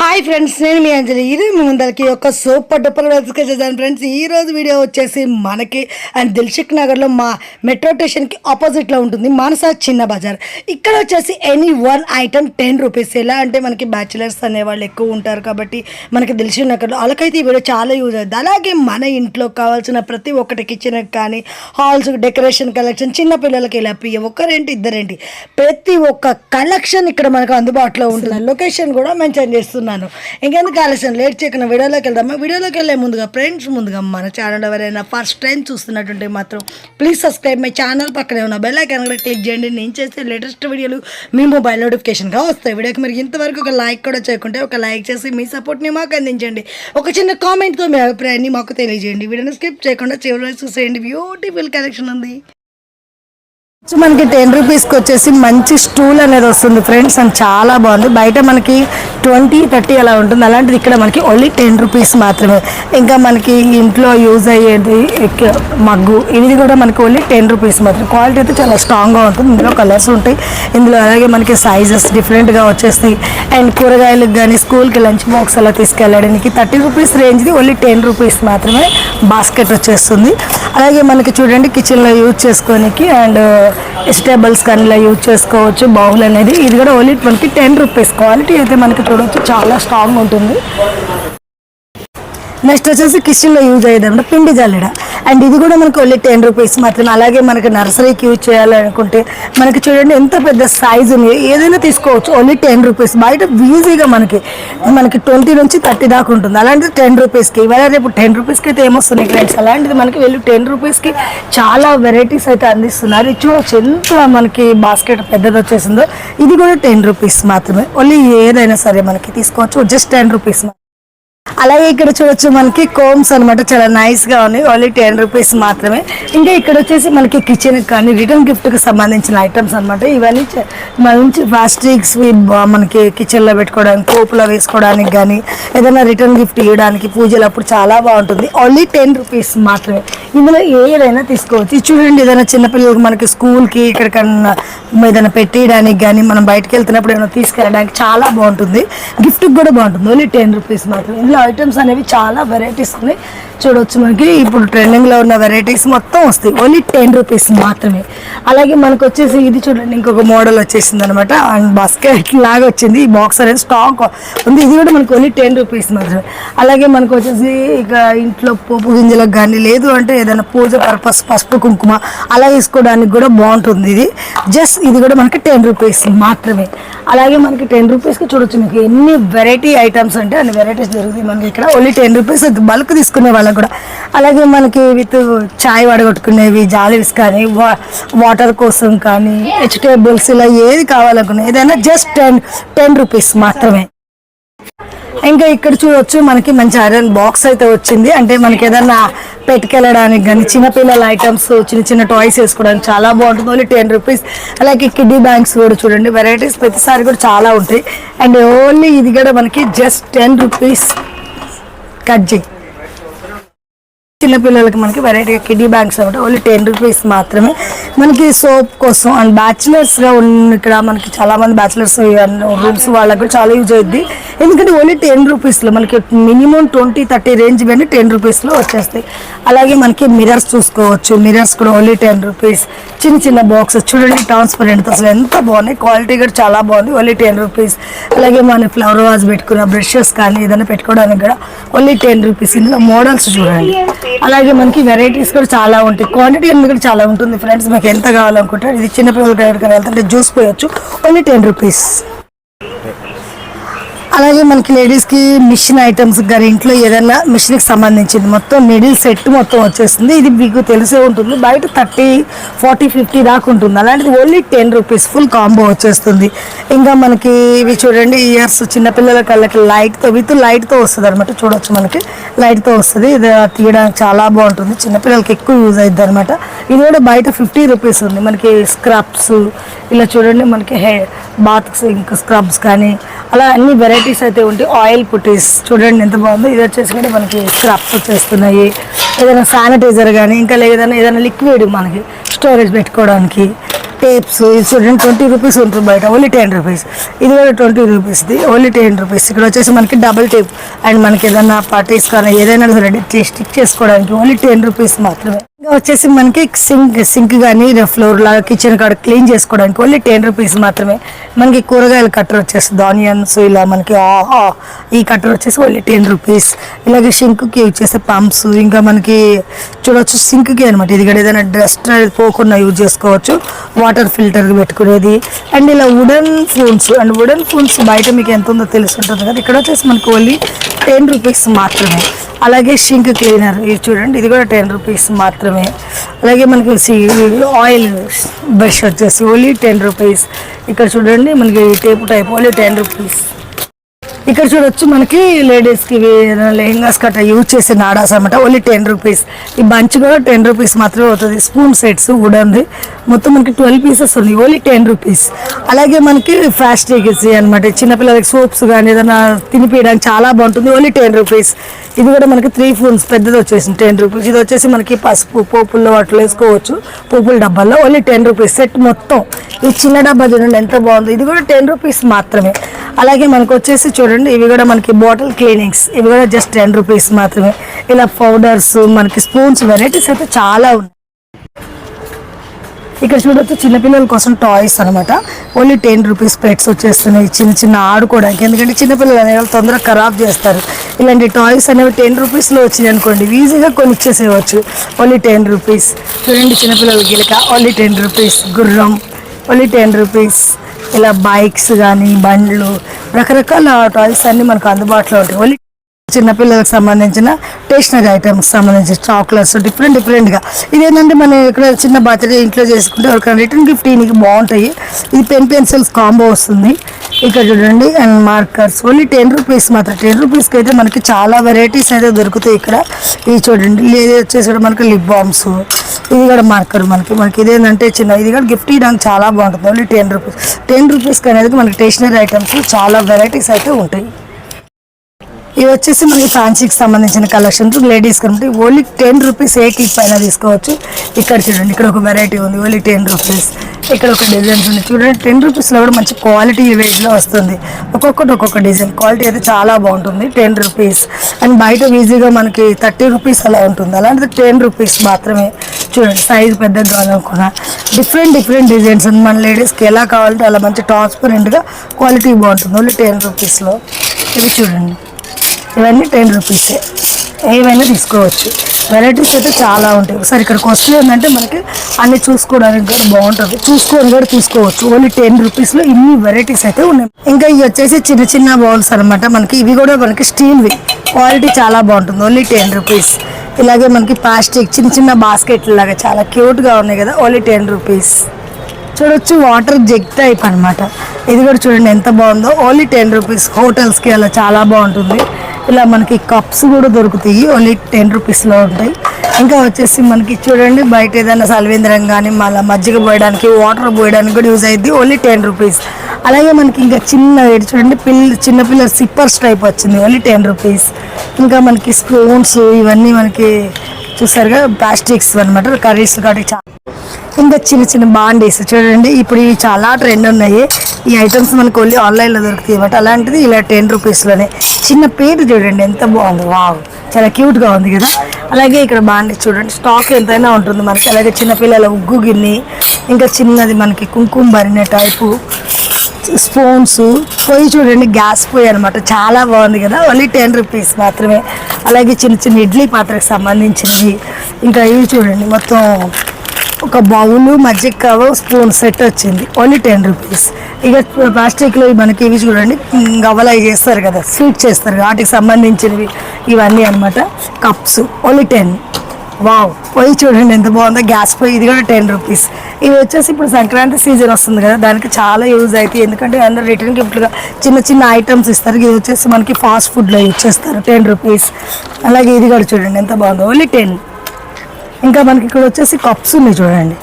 Hi friends, నేను మీ అంజలి. ఇది మీ ముందరికి ఒక సూపర్ డూపర్ చేశాను ఫ్రెండ్స్. ఈరోజు వీడియో వచ్చేసి మనకి అండ్ దిల్షుక్ నగర్లో మా మెట్రో స్టేషన్కి ఆపోజిట్లో ఉంటుంది మానస చిన్న బజార్. ఇక్కడ వచ్చేసి ఎనీ వన్ ఐటమ్ 10 రూపీస్. ఎలా అంటే మనకి బ్యాచిలర్స్ అనేవాళ్ళు ఎక్కువ ఉంటారు కాబట్టి మనకి దిల్షుక్ నగర్లో వాళ్ళకైతే ఈ వీడియో చాలా యూజ్ అవుతుంది. అలాగే మన ఇంట్లో కావాల్సిన ప్రతి ఒక్కటి కిచెన్కి కానీ హాల్స్ డెకరేషన్ కలెక్షన్ చిన్నపిల్లలకి ఇలా ఒకరేంటి ఇద్దరేంటి ప్రతి ఒక్క కలెక్షన్ ఇక్కడ మనకు అందుబాటులో ఉంటుంది. లొకేషన్ కూడా మెన్షన్ చేస్తున్నాను. ఇంకెందుకు ఆలస్యం లేట్ చేయకుండా వీడియోలోకి వెళ్దామా. వీడియోలోకి వెళ్ళే ముందుగా మన ఛానల్ ఎవరైనా ఫస్ట్ టైం చూస్తున్నట్టుంటే మాత్రం ప్లీజ్ సబ్స్క్రైబ్ మై ఛానల్. పక్కనే ఉన్న బెల్ ఐకాన్ కూడా క్లిక్ చేయండి. నేను చేసే లేటెస్ట్ వీడియోలు మీ మొబైల్ నోటిఫికేషన్గా వస్తాయి. వీడియోకి మీరు ఇంతవరకు ఒక లైక్ కూడా చేయకుంటే ఒక లైక్ చేసి మీ సపోర్ట్ని మాకు అందించండి. ఒక చిన్న కామెంట్తో మీ అభిప్రాయాన్ని మాకు తెలియజేయండి. వీడియోని స్కిప్ చేయకుండా చివరి చూసేయండి. బ్యూటిఫుల్ కలెక్షన్ ఉంది. మనకి 10 రూపీస్కి వచ్చేసి మంచి స్టూల్ అనేది వస్తుంది ఫ్రెండ్స్, అండ్ చాలా బాగుంది. బయట మనకి 20-30 అలా ఉంటుంది, అలాంటిది ఇక్కడ మనకి ఓన్లీ 10 రూపీస్ మాత్రమే. ఇంకా మనకి ఇంట్లో యూజ్ అయ్యేది మగ్గు, ఇది కూడా మనకి ఓన్లీ 10 రూపీస్ మాత్రం. క్వాలిటీ అయితే చాలా స్ట్రాంగ్గా ఉంటుంది. ఇందులో కలర్స్ ఉంటాయి, ఇందులో అలాగే మనకి సైజెస్ డిఫరెంట్గా వచ్చేస్తాయి. అండ్ కూరగాయలకు కానీ స్కూల్కి లంచ్ బాక్స్ అలా తీసుకెళ్ళడానికి 30 రూపీస్ రేంజ్ది ఓన్లీ 10 రూపీస్ మాత్రమే బాస్కెట్ వచ్చేస్తుంది. అలాగే మనకి చూడండి కిచెన్లో యూజ్ చేసుకోనికి అండ్ వెజిటేబుల్స్ కానీ ఇలా యూజ్ చేసుకోవచ్చు. బౌల్ అనేది ఇది కూడా ఓన్లీ మనకి 10 రూపీస్. క్వాలిటీ అయితే మనకి చూడవచ్చు చాలా స్ట్రాంగ్ ఉంటుంది. నెక్స్ట్ వచ్చేసి కిచెన్లో యూజ్ అయ్యేది పిండి జల్లెడ, అండ్ ఇది కూడా మనకి ఓన్లీ 10 రూపీస్ మాత్రమే. అలాగే మనకి నర్సరీకి యూజ్ చేయాలనుకుంటే మనకి చూడండి ఎంత పెద్ద సైజు ఉంది, ఏదైనా తీసుకోవచ్చు ఓన్లీ 10 రూపీస్. బయట ఈజీగా మనకి 20 నుంచి 30 దాకా ఉంటుంది, అలాంటిది 10 రూపీస్కి. ఇవాళ రేపు 10 రూపీస్కి అయితే ఏమొస్తున్నాయి ఫ్రెండ్స్, అలాంటిది మనకి వెళ్ళి 10 రూపీస్కి చాలా వెరైటీస్ అయితే అందిస్తున్నారు. ఇది చూడవచ్చు ఎంత మనకి బాస్కెట్ పెద్దది వచ్చేసిందో. ఇది కూడా 10 రూపీస్ మాత్రమే. ఓన్లీ ఏదైనా సరే మనకి తీసుకోవచ్చు జస్ట్ 10 రూపీస్. అలాగే ఇక్కడ చూడొచ్చు మనకి కోమ్స్ అనమాట, చాలా నైస్గా ఉన్నాయి, ఓన్లీ 10 రూపీస్ మాత్రమే. ఇంకా ఇక్కడ వచ్చేసి మనకి కిచెన్కి కానీ రిటర్న్ గిఫ్ట్కి సంబంధించిన ఐటమ్స్ అనమాట. ఇవన్నీ మంచి ప్లాస్టిక్స్ మనకి కిచెన్లో పెట్టుకోవడానికి, కోపులో వేసుకోవడానికి కానీ ఏదైనా రిటర్న్ గిఫ్ట్ ఇవ్వడానికి పూజలప్పుడు చాలా బాగుంటుంది. ఓన్లీ 10 రూపీస్ మాత్రమే. ఇందులో ఏదైనా తీసుకోవచ్చు. ఇది చూడండి, ఏదైనా చిన్నపిల్లలకి మనకి స్కూల్కి ఎక్కడికన్నా ఏదైనా పెట్టేయడానికి కానీ మనం బయటకు వెళ్తున్నప్పుడు ఏదైనా తీసుకెళ్ళడానికి చాలా బాగుంటుంది. గిఫ్ట్కి కూడా బాగుంటుంది. ఓన్లీ 10 రూపీస్ మాత్రమే. ఇందులో ఐటమ్స్ అనేవి చాలా వెరైటీస్ ఉన్నాయి. చూడవచ్చు మనకి ఇప్పుడు ట్రెండింగ్లో ఉన్న వెరైటీస్ మొత్తం వస్తాయి, ఓన్లీ 10 రూపీస్ మాత్రమే. అలాగే మనకు వచ్చేసి ఇది చూడండి ఇంకొక మోడల్ వచ్చేసింది అనమాట, అండ్ బాస్కెట్ లాగా వచ్చింది. ఈ బాక్స్ అనేది స్టాక్ ఉంది, ఇది కూడా మనకు ఓన్లీ 10 రూపీస్ మాత్రమే. అలాగే మనకు వచ్చేసి ఇక ఇంట్లో పోపు గింజలకు కానీ లేదు అంటే ఏదైనా పూజ పర్పస్ పసుపు కుంకుమ అలా వేసుకోవడానికి కూడా బాగుంటుంది. ఇది కూడా మనకి 10 రూపీస్ మాత్రమే. అలాగే మనకి 10 రూపీస్కి చూడొచ్చు మీకు ఎన్ని వెరైటీ ఐటమ్స్ అంటే అన్ని వెరైటీస్ దొరుకుతాయి మనకి ఇక్కడ. ఓన్లీ 10 రూపీస్ బల్క్ తీసుకునే వాళ్ళకి కూడా. అలాగే మనకి విత్ చాయ్ వడగొట్టుకునేవి జాలీస్ కానీ వాటర్ కోసం కానీ వెజిటేబుల్స్ ఇలా ఏది కావాలనుకున్నా ఏదైనా జస్ట్ 10 రూపీస్ మాత్రమే. ఇంకా ఇక్కడ చూడొచ్చు మనకి మంచి ఐరన్ బాక్స్ అయితే వచ్చింది, అంటే మనకి ఏదైనా పెట్టుకెళ్ళడానికి కానీ చిన్నపిల్లల ఐటమ్స్ చిన్న చిన్న టాయ్స్ వేసుకోవడానికి చాలా బాగుంటుంది. Only 10 rupees. అలాగే కిడ్డీ బ్యాంక్స్ కూడా చూడండి వెరైటీస్ ప్రతిసారి కూడా చాలా ఉంటాయి. అండ్ ఓన్లీ ఇది కూడా మనకి జస్ట్ 10 రూపీస్. కట్ చేయి చిన్నపిల్లలకి మనకి వెరైటీగా కిడ్డీ బ్యాంక్స్ అనమాట, ఓన్లీ 10 రూపీస్ మాత్రమే. మనకి సోప్ కోసం అండ్ బ్యాచిలర్స్గా ఉన్న ఇక్కడ మనకి చాలామంది బ్యాచిలర్స్ రూమ్స్ వాళ్ళకి కూడా చాలా యూజ్ అవుద్ది. ఎందుకంటే ఓన్లీ 10 రూపీస్లో మనకి మినిమం 20-30 రేంజ్ కానీ 10 రూపీస్లో వచ్చేస్తాయి. అలాగే మనకి మిరర్స్ చూసుకోవచ్చు, మిరర్స్ కూడా ఓన్లీ 10 రూపీస్. చిన్న చిన్న బాక్సెస్ చూడండి ట్రాన్స్పరెంట్, అసలు ఎంత బాగున్నాయి, క్వాలిటీ కూడా చాలా బాగుంది, ఓన్లీ 10 రూపీస్. అలాగే మన ఫ్లవర్ వాజ్ పెట్టుకున్న బ్రషెస్ కానీ ఏదైనా పెట్టుకోవడానికి కూడా ఓన్లీ 10 రూపీస్. ఇందులో మోడల్స్ చూడండి. అలాగే మనకి వెరైటీస్ కూడా చాలా ఉంటాయి, క్వాంటిటీ అనేది కూడా చాలా ఉంటుంది ఫ్రెండ్స్. మీకు ఎంత కావాలనుకుంటారు, ఇది చిన్నపిల్లలకి ఎవరికైనా వెళ్తుంటే జ్యూస్ పోయొచ్చు, ఓన్లీ 10 రూపీస్. అలాగే మనకి లేడీస్కి మిషన్ ఐటమ్స్ కానీ ఇంట్లో ఏదైనా మిషన్కి సంబంధించింది మొత్తం మిడిల్ సెట్ మొత్తం వచ్చేస్తుంది. ఇది మీకు తెలిసే ఉంటుంది, బయట 30, 40, 50 దాకా ఉంటుంది, అలాంటిది ఓన్లీ 10 రూపీస్ ఫుల్ కాంబో వచ్చేస్తుంది. ఇంకా మనకి ఇవి చూడండి ఇయర్స్ చిన్నపిల్లల కళ్ళకి విత్ లైట్తో వస్తుంది అనమాట. చూడవచ్చు మనకి లైట్తో వస్తుంది, ఇది తీయడానికి చాలా బాగుంటుంది, చిన్నపిల్లలకి ఎక్కువ యూజ్ అవుతుంది అనమాట. ఇది కూడా బయట 50 రూపీస్ ఉంది. మనకి స్క్రబ్స్ ఇలా చూడండి మనకి బాత్స్ ఇంకా స్క్రబ్స్ కానీ అలా అన్ని వెరైటీస్ అయితే ఉంటాయి. ఆయిల్ పుట్టీస్ చూడండి ఎంత బాగుందో. ఇది వచ్చేసి కూడా మనకి స్క్రబ్స్ వచ్చేస్తున్నాయి, ఏదైనా శానిటైజర్ కానీ ఇంకా ఏదైనా లిక్విడ్ మనకి స్టోరేజ్ పెట్టుకోవడానికి టేప్స్ ఇది చూడండి 20 రూపీస్ ఉంటుంది బయట, ఓన్లీ 10 రూపీస్. ఇది కూడా 20 రూపీస్ది, ఓన్లీ 10 రూపీస్. ఇక్కడ వచ్చేసి మనకి డబుల్ టేప్ అండ్ మనకి ఏదైనా పార్టీస్ కానీ ఏదైనా రెడీ స్టిక్ చేసుకోవడానికి ఓన్లీ 10 రూపీస్ మాత్రమే. ఇంకా వచ్చేసి మనకి సింక్ కానీ ఫ్లోర్ లాగా కిచెన్ కాడ క్లీన్ చేసుకోవడానికి ఓన్లీ 10 రూపీస్ మాత్రమే. మనకి కూరగాయల కట్టర్ వచ్చేసి ఆనియన్స్ ఇలా మనకి ఈ కట్టర్ వచ్చేసి ఓన్లీ 10 రూపీస్. ఇలాగే సింక్కి వచ్చేసి పంప్స్, ఇంకా మనకి చూడవచ్చు సింక్కి అనమాట. ఇది కూడా ఏదైనా డస్ట్ పోకుండా యూజ్ చేసుకోవచ్చు, వాటర్ ఫిల్టర్ పెట్టుకునేది. అండ్ ఇలా వుడెన్ ఫోన్స్ బయట మీకు ఎంత ఉందో తెలుసుంటుంది కదా. ఇక్కడ వచ్చేసి మనకి ఓన్లీ 10 రూపీస్ మాత్రమే. అలాగే షింక్ క్లీనర్ ఇది చూడండి, ఇది కూడా 10 రూపీస్ మాత్రమే. అలాగే మనకి ఆయిల్ బ్రష్ వచ్చేసి ఓన్లీ 10 రూపీస్. ఇక్కడ చూడండి మనకి టేప్ టైప్ ఓన్లీ 10 రూపీస్. ఇక్కడ చూడొచ్చు మనకి లేడీస్కి లెహంగాస్ కట్ట యూజ్ చేసే నాడాస్ అనమాట, ఓన్లీ 10 రూపీస్. ఈ బంచ్ కూడా 10 రూపీస్ మాత్రమే అవుతుంది. స్పూన్ సెట్స్ వుడన్ది మొత్తం మనకి 12 పీసెస్ ఉంది, ఓన్లీ 10 రూపీస్. అలాగే మనకి ప్లాస్టిక్స్ అనమాట, చిన్నపిల్లలకి సోప్స్ కానీ ఏదైనా తినిపించడానికి చాలా బాగుంటుంది, ఓన్లీ 10 రూపీస్. ఇది కూడా మనకి 3 స్పూన్స్ పెద్దది వచ్చేసింది 10 రూపీస్. ఇది వచ్చేసి మనకి పసుపు పోపుల్లో వాటిలో వేసుకోవచ్చు, పోపుల డబ్బాల్లో ఓన్లీ 10 రూపీస్ సెట్ మొత్తం. ఈ చిన్న డబ్బా చూడండి ఎంత బాగుంది, ఇది కూడా 10 రూపీస్ మాత్రమే. అలాగే మనకు వచ్చేసి చూడండి ఇవి కూడా మనకి బాటిల్ క్లీనింగ్స్, ఇవి కూడా జస్ట్ 10 రూపీస్ మాత్రమే. ఇలా పౌడర్స్ మనకి స్పూన్స్ వెరైటీస్ అయితే చాలా ఉన్నాయి. ఇక్కడ చూడొచ్చు చిన్నపిల్లల కోసం టాయ్స్ అనమాట, ఓన్లీ 10 రూపీస్. పెట్స్ వచ్చేస్తున్నాయి చిన్న ఆడుకోవడానికి, ఎందుకంటే చిన్నపిల్లలు అనేవాళ్ళు తొందరగా ఖరాబ్ చేస్తారు. ఇలాంటి టాయ్స్ అనేవి 10 రూపీస్లో వచ్చినాయి అనుకోండి, ఈజీగా కొని ఇచ్చేసేయచ్చు, ఓన్లీ 10 రూపీస్. చూడండి చిన్నపిల్లల గిలక ఓన్లీ 10 రూపీస్, గుర్రం ఓన్లీ 10 రూపీస్. ఇలా బైక్స్ కానీ బండ్లు రకరకాల టాయ్స్ అన్నీ మనకు అందుబాటులో ఉంటాయి. ఓన్లీ చిన్నపిల్లలకు సంబంధించిన స్టేషనరీ ఐటమ్స్ సంబంధించిన చాక్లెట్స్ డిఫరెంట్గా. ఇదేంటంటే మనం ఇక్కడ చిన్న బర్త్డే ఇంట్లో చేసుకుంటే ఎవరికైనా రిటర్న్ గిఫ్ట్ ఇనికి బాగుంటాయి. ఇది పెన్సిల్స్ కాంబో వస్తుంది. ఇక్కడ చూడండి అండ్ మార్కర్స్ ఓన్లీ 10 రూపీస్ మాత్రం. 10 రూపీస్కి అయితే మనకి చాలా వెరైటీస్ అయితే దొరుకుతాయి ఇక్కడ. ఇది చూడండి, ఇది వచ్చేసి మనకి లిప్ బామ్స్, ఇది కూడా మార్కర్ మనకి ఇదేంటంటే చిన్న, ఇది కూడా గిఫ్ట్ ఇవ్వడానికి చాలా బాగుంటుంది, ఓన్లీ 10 రూపీస్. 10 రూపీస్కి అనేది మనకి స్టేషనరీ ఐటమ్స్ చాలా వెరైటీస్ అయితే ఉంటాయి. ఇవి వచ్చేసి మనకి ఫ్యాన్సీకి సంబంధించిన కలెక్షన్స్ లేడీస్ కాబట్టి ఓన్లీ 10 రూపీస్ ఏ కీప్ పైన తీసుకోవచ్చు. ఇక్కడ చూడండి ఇక్కడ ఒక వెరైటీ ఉంది, ఓన్లీ 10 రూపీస్. ఇక్కడ ఒక డిజైన్స్ ఉంది చూడండి, 10 రూపీస్లో కూడా మంచి క్వాలిటీ రేట్లో వస్తుంది. ఒక్కొక్క డిజైన్ క్వాలిటీ అయితే చాలా బాగుంటుంది, 10 రూపీస్. అండ్ బయట ఈజీగా మనకి 30 రూపీస్ అలా ఉంటుంది, అలాంటిది 10 రూపీస్ మాత్రమే. చూడండి సైజు పెద్దగా కావాలనుకున్నా డిఫరెంట్ డిజైన్స్ ఉంది. మన లేడీస్కి ఎలా కావాలంటే అలా మంచి ట్రాన్స్పరెంట్గా క్వాలిటీ బాగుంటుంది, ఓన్లీ 10 రూపీస్లో. ఇవి చూడండి ఇవన్నీ 10 రూపీసే, ఏవైనా తీసుకోవచ్చు. వెరైటీస్ అయితే చాలా ఉంటాయి. ఒకసారి ఇక్కడికి వస్తే ఏంటంటే మనకి అన్ని చూసుకోవడానికి కూడా బాగుంటుంది, చూసుకొని కూడా తీసుకోవచ్చు. ఓన్లీ 10 రూపీస్లో ఇన్ని వెరైటీస్ అయితే ఉన్నాయి. ఇంకా ఇవి వచ్చేసి చిన్న బౌల్స్ అనమాట మనకి, ఇవి కూడా మనకి స్టీల్వి, క్వాలిటీ చాలా బాగుంటుంది, ఓన్లీ 10 రూపీస్. ఇలాగే మనకి ప్లాస్టిక్ చిన్న బాస్కెట్ లాగా చాలా క్యూట్గా ఉన్నాయి కదా, ఓన్లీ 10 రూపీస్. చూడొచ్చు వాటర్ జగ్ టైప్ అనమాట, ఇది కూడా చూడండి ఎంత బాగుందో, ఓన్లీ 10 రూపీస్. హోటల్స్కి అలా చాలా బాగుంటుంది. ఇలా మనకి కప్స్ కూడా దొరుకుతాయి, ఓన్లీ 10 రూపీస్లో ఉంటాయి. ఇంకా వచ్చేసి మనకి చూడండి బయట ఏదైనా సల్వేంద్రం కానీ మళ్ళీ మజ్జిగ పోయడానికి వాటర్ పోయడానికి కూడా యూజ్ అయ్యింది, ఓన్లీ 10 రూపీస్. అలాగే మనకి ఇంకా చూడండి చిన్నపిల్లల సిప్పర్స్ టైప్ వచ్చింది, ఓన్లీ 10 రూపీస్. ఇంకా మనకి స్పూన్స్ ఇవన్నీ మనకి చూసారుగా ప్లాస్టిక్స్ అనమాట, కర్రీస్ కాబట్టి చాలా. ఇంకా చిన్న బాండీస్ చూడండి, ఇప్పుడు ఇవి చాలా ట్రెండ్ ఉన్నాయి. ఈ ఐటమ్స్ మనకు ఓన్లీ ఆన్లైన్లో దొరుకుతాయి అన్నమాట, అలాంటిది ఇలా 10 రూపీస్లోనే. చిన్న పేరు చూడండి ఎంత బాగుంది, వావ్ చాలా క్యూట్గా ఉంది కదా. అలాగే ఇక్కడ బాండీ చూడండి, స్టాక్ ఎంతైనా ఉంటుంది మనకి. అలాగే చిన్నపిల్లల ఉగ్గు గిన్నె, ఇంకా చిన్నది మనకి కుంకుమ భరిణే టైపు స్పూన్స్, పొయ్యి చూడండి గ్యాస్ పొయ్యి అనమాట, చాలా బాగుంది కదా, ఓన్లీ 10 రూపీస్ మాత్రమే. అలాగే చిన్న ఇడ్లీ పాత్రకు సంబంధించినవి. ఇంకా ఇవి చూడండి మొత్తం ఒక బౌలు మజ్జిగ కవ స్పూన్ సెట్ వచ్చింది, ఓన్లీ 10 రూపీస్. ఇక ప్లాస్టిక్లో మనకి ఇవి చూడండి గవ్వలు అవి చేస్తారు కదా, స్వీట్ చేస్తారు వాటికి సంబంధించినవి ఇవన్నీ అనమాట. Cups only 10. వావ్ పొయ్యి చూడండి ఎంత బాగుందో, గ్యాస్ పొయ్యి, ఇది కూడా 10 రూపీస్. ఇవి వచ్చేసి ఇప్పుడు సంక్రాంతి సీజన్ వస్తుంది కదా, దానికి చాలా యూజ్ అవుతాయి, ఎందుకంటే అందరూ రిటర్న్ గిఫ్ట్గా చిన్న ఐటమ్స్ ఇస్తారు. ఇది వచ్చేసి మనకి ఫాస్ట్ ఫుడ్లో యూజ్ చేస్తారు, 10 రూపీస్. అలాగే ఇది కూడా చూడండి ఎంత బాగుందో, ఓన్లీ 10. ఇంకా మనకి ఇక్కడ వచ్చేసి కప్స్ ఉన్నాయి చూడండి,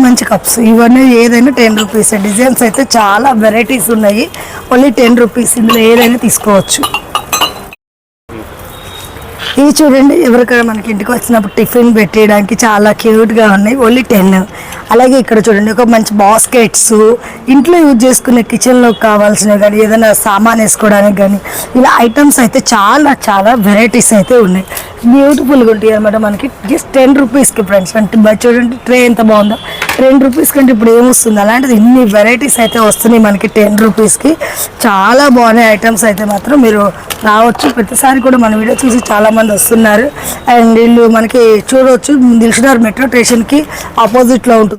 మంచి కప్స్, ఇవన్నీ ఏదైనా 10 రూపీస్. డిజైన్స్ అయితే చాలా వెరైటీస్ ఉన్నాయి, ఓన్లీ 10 రూపీస్. ఇందులో ఏదైనా తీసుకోవచ్చు. ఇవి చూడండి, ఎవరికైనా మనకి ఇంటికి వచ్చినప్పుడు టిఫిన్ పెట్టేయడానికి చాలా క్యూట్గా ఉన్నాయి, ఓన్లీ 10. అలాగే ఇక్కడ చూడండి ఒక మంచి బాస్కెట్స్, ఇంట్లో యూజ్ చేసుకునే కిచెన్లో కావాల్సినవి కానీ ఏదైనా సామాన్ వేసుకోవడానికి కానీ ఇలా ఐటమ్స్ అయితే చాలా చాలా వెరైటీస్ అయితే ఉన్నాయి. బ్యూటిఫుల్గా ఉంటాయి అన్నమాట. మనకి జస్ట్ 10 రూపీస్కి ఫ్రెండ్స్. అంటే చూడండి ట్రే ఎంత బాగుందో. 10 రూపీస్ కంటే ఇప్పుడు ఏమొస్తుంది, అలాంటిది ఇన్ని వెరైటీస్ అయితే వస్తున్నాయి మనకి 10 రూపీస్కి. చాలా బాగున్నాయి ఐటమ్స్ అయితే మాత్రం మీరు రావచ్చు. ప్రతిసారి కూడా మన వీడియో చూసి చాలామంది వస్తున్నారు. అండ్ వీళ్ళు మనకి చూడవచ్చు దిల్షుఖ్నగర్ మెట్రో స్టేషన్కి ఆపోజిట్లో ఉంటుంది.